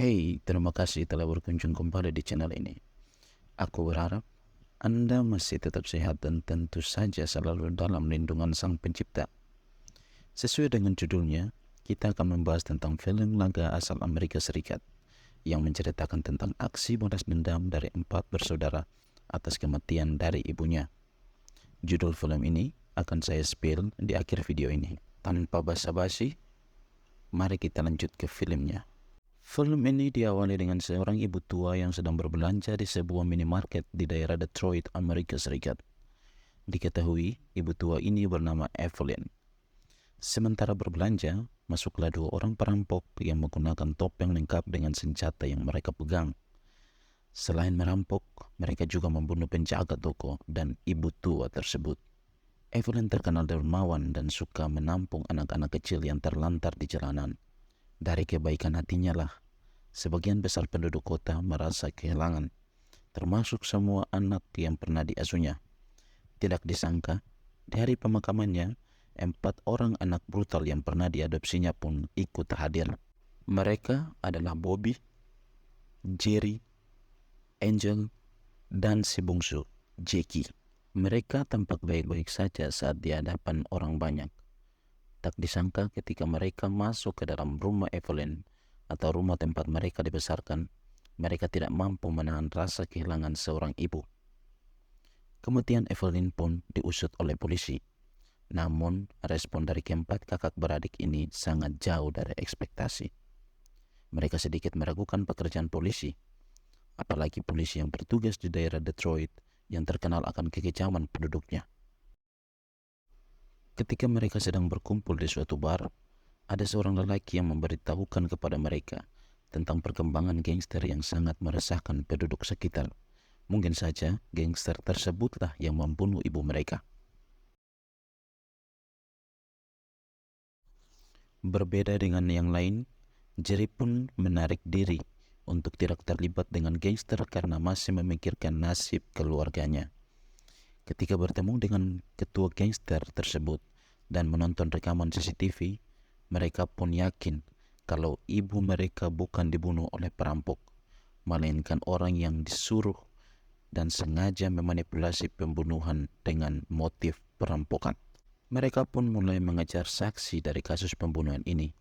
Hey, terima kasih telah berkunjung kembali di channel ini. Aku berharap Anda masih tetap sehat dan tentu saja selalu dalam lindungan Sang Pencipta. Sesuai dengan judulnya, kita akan membahas tentang film laga asal Amerika Serikat yang menceritakan tentang aksi balas dendam dari 4 bersaudara atas kematian dari ibunya. Judul film ini akan saya spill di akhir video ini. Tanpa basa-basi, mari kita lanjut ke filmnya. Film ini diawali dengan seorang ibu tua yang sedang berbelanja di sebuah minimarket di daerah Detroit, Amerika Serikat. Diketahui, ibu tua ini bernama Evelyn. Sementara berbelanja, masuklah 2 orang perampok yang menggunakan topeng lengkap dengan senjata yang mereka pegang. Selain merampok, mereka juga membunuh penjaga toko dan ibu tua tersebut. Evelyn terkenal dermawan dan suka menampung anak-anak kecil yang terlantar di jalanan. Dari kebaikan hatinya lah, sebagian besar penduduk kota merasa kehilangan, termasuk semua anak yang pernah diasuhnya. Tidak disangka, di hari pemakamannya, 4 orang anak brutal yang pernah diadopsinya pun ikut hadir. Mereka adalah Bobby, Jerry, Angel, dan si bungsu, Jackie. Mereka tampak baik-baik saja saat di hadapan orang banyak. Tak disangka ketika mereka masuk ke dalam rumah Evelyn atau rumah tempat mereka dibesarkan, mereka tidak mampu menahan rasa kehilangan seorang ibu. Kematian Evelyn pun diusut oleh polisi. Namun, respon dari keempat kakak beradik ini sangat jauh dari ekspektasi. Mereka sedikit meragukan pekerjaan polisi, apalagi polisi yang bertugas di daerah Detroit yang terkenal akan kekejaman penduduknya. Ketika mereka sedang berkumpul di suatu bar, ada seorang lelaki yang memberitahukan kepada mereka tentang perkembangan gangster yang sangat meresahkan penduduk sekitar. Mungkin saja gangster tersebutlah yang membunuh ibu mereka. Berbeda dengan yang lain, Jerry pun menarik diri untuk tidak terlibat dengan gangster karena masih memikirkan nasib keluarganya. Ketika bertemu dengan ketua gangster tersebut dan menonton rekaman CCTV, mereka pun yakin kalau ibu mereka bukan dibunuh oleh perampok, melainkan orang yang disuruh dan sengaja memanipulasi pembunuhan dengan motif perampokan. Mereka pun mulai mengejar saksi dari kasus pembunuhan ini.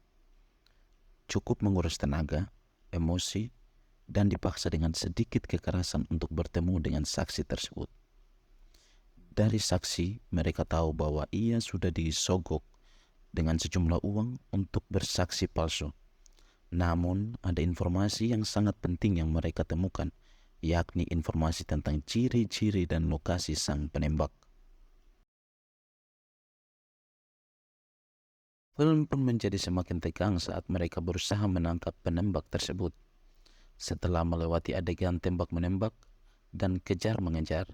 Cukup menguras tenaga, emosi, dan dipaksa dengan sedikit kekerasan untuk bertemu dengan saksi tersebut. Dari saksi, mereka tahu bahwa ia sudah disogok dengan sejumlah uang untuk bersaksi palsu. Namun, ada informasi yang sangat penting yang mereka temukan, yakni informasi tentang ciri-ciri dan lokasi sang penembak. Film pun menjadi semakin tegang saat mereka berusaha menangkap penembak tersebut. Setelah melewati adegan tembak-menembak dan kejar-mengejar,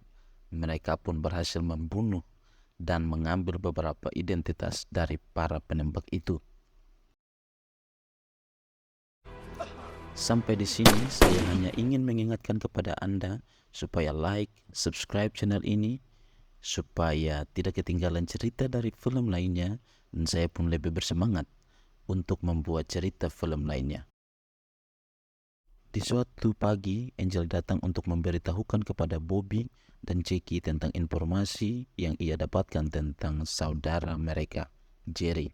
mereka pun berhasil membunuh dan mengambil beberapa identitas dari para penembak itu. Sampai di sini saya hanya ingin mengingatkan kepada Anda supaya like, subscribe channel ini supaya tidak ketinggalan cerita dari film lainnya dan saya pun lebih bersemangat untuk membuat cerita film lainnya. Di suatu pagi, Angel datang untuk memberitahukan kepada Bobby dan Jackie tentang informasi yang ia dapatkan tentang saudara mereka, Jerry.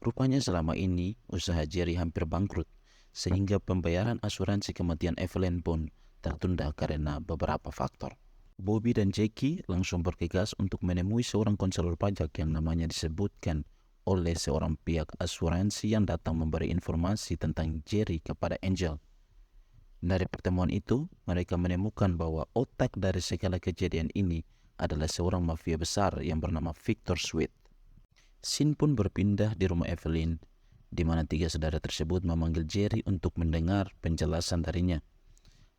Rupanya selama ini usaha Jerry hampir bangkrut, sehingga pembayaran asuransi kematian Evelyn pun tertunda karena beberapa faktor. Bobby dan Jackie langsung bergegas untuk menemui seorang konselor pajak yang namanya disebutkan oleh seorang pihak asuransi yang datang memberi informasi tentang Jerry kepada Angel. Dari pertemuan itu, mereka menemukan bahwa otak dari segala kejadian ini adalah seorang mafia besar yang bernama Victor Sweet. Scene pun berpindah di rumah Evelyn, di mana 3 saudara tersebut memanggil Jerry untuk mendengar penjelasan darinya.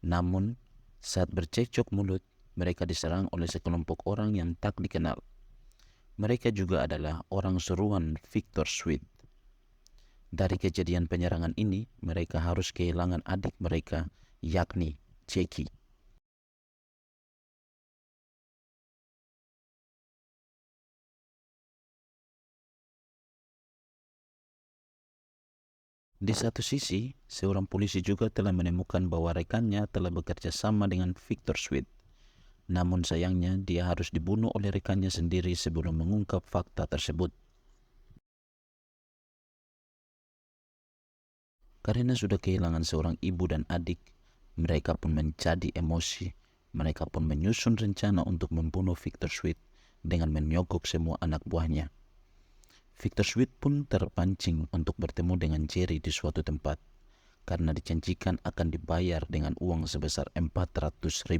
Namun, saat bercekcok mulut, mereka diserang oleh sekelompok orang yang tak dikenal. Mereka juga adalah orang suruhan Victor Sweet. Dari kejadian penyerangan ini, mereka harus kehilangan adik mereka, yakni Jackie. Di satu sisi, seorang polisi juga telah menemukan bahwa rekannya telah bekerja sama dengan Victor Sweet. Namun sayangnya dia harus dibunuh oleh rekannya sendiri sebelum mengungkap fakta tersebut. Karena sudah kehilangan seorang ibu dan adik, mereka pun menjadi emosi. Mereka pun menyusun rencana untuk membunuh Victor Sweet dengan menyogok semua anak buahnya. Victor Sweet pun terpancing untuk bertemu dengan Jerry di suatu tempat karena dijanjikan akan dibayar dengan uang sebesar $400.000.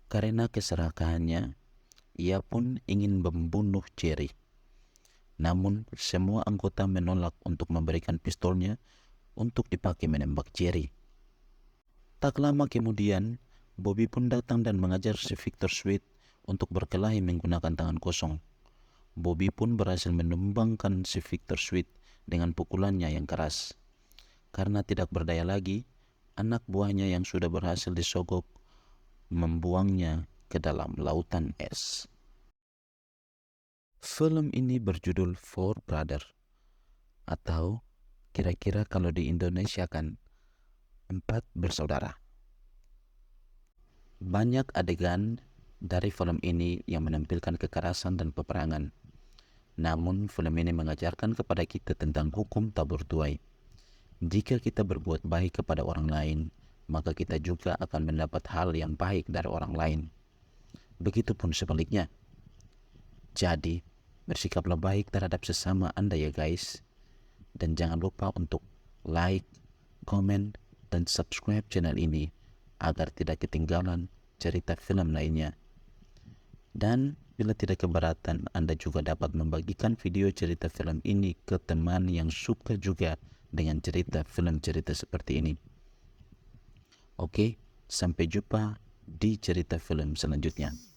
Karena keserakahannya, ia pun ingin membunuh Jerry. Namun, semua anggota menolak untuk memberikan pistolnya untuk dipakai menembak Jerry. Tak lama kemudian, Bobby pun datang dan mengajar si Victor Sweet untuk berkelahi menggunakan tangan kosong. Bobby pun berhasil menumbangkan si Victor Sweet dengan pukulannya yang keras. Karena tidak berdaya lagi, anak buahnya yang sudah berhasil disogok membuangnya ke dalam lautan es. Film ini berjudul Four Brother, atau kira-kira kalau di Indonesia kan 4 bersaudara. Banyak adegan dari film ini yang menampilkan kekerasan dan peperangan. Namun film ini mengajarkan kepada kita tentang hukum tabur tuai. Jika kita berbuat baik kepada orang lain, maka kita juga akan mendapat hal yang baik dari orang lain. Begitupun sebaliknya. Jadi, bersikaplah baik terhadap sesama Anda ya guys. Dan jangan lupa untuk like, komen, dan subscribe channel ini agar tidak ketinggalan cerita film lainnya. Dan bila tidak keberatan, Anda juga dapat membagikan video cerita film ini ke teman yang suka juga dengan cerita film-cerita seperti ini. Oke, sampai jumpa di cerita film selanjutnya.